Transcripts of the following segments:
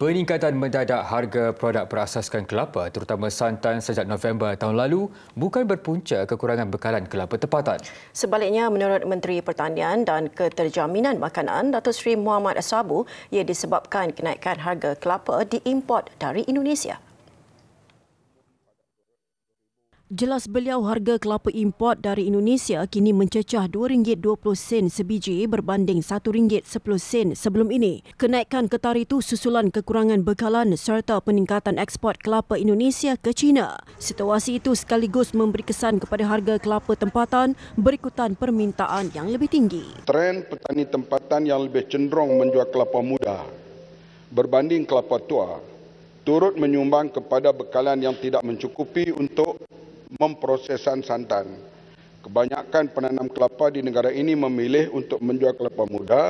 Peningkatan mendadak harga produk berasaskan kelapa, terutama santan sejak November tahun lalu, bukan berpunca kekurangan bekalan kelapa tempatan. Sebaliknya, menurut Menteri Pertanian dan Keterjaminan Makanan, Datuk Seri Muhammad Sabu, ia disebabkan kenaikan harga kelapa diimport dari Indonesia. Jelas beliau, harga kelapa import dari Indonesia kini mencecah RM2.20 sebiji berbanding RM1.10 sebelum ini. Kenaikan ketar itu susulan kekurangan bekalan serta peningkatan ekspor kelapa Indonesia ke China. Situasi itu sekaligus memberi kesan kepada harga kelapa tempatan berikutan permintaan yang lebih tinggi. Trend petani tempatan yang lebih cenderung menjual kelapa muda berbanding kelapa tua turut menyumbang kepada bekalan yang tidak mencukupi untuk memprosesan santan. Kebanyakan penanam kelapa di negara ini memilih untuk menjual kelapa muda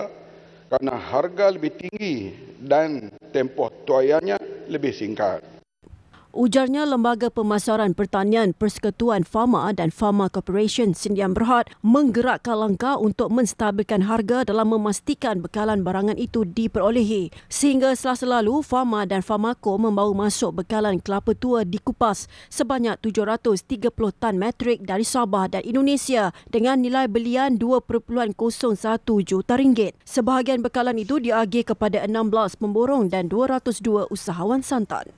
kerana harga lebih tinggi dan tempoh tuaiannya lebih singkat. Ujarnya, Lembaga Pemasaran Pertanian Persekutuan Fama dan Fama Corporation Sdn Bhd menggerakkan langkah untuk menstabilkan harga dalam memastikan bekalan barangan itu diperolehi. Sehingga Selasa lalu, Fama dan Famako membawa masuk bekalan kelapa tua dikupas sebanyak 730 tan metrik dari Sabah dan Indonesia dengan nilai belian RM2.01 juta. Sebahagian bekalan itu diagih kepada 16 pemborong dan 202 usahawan santan.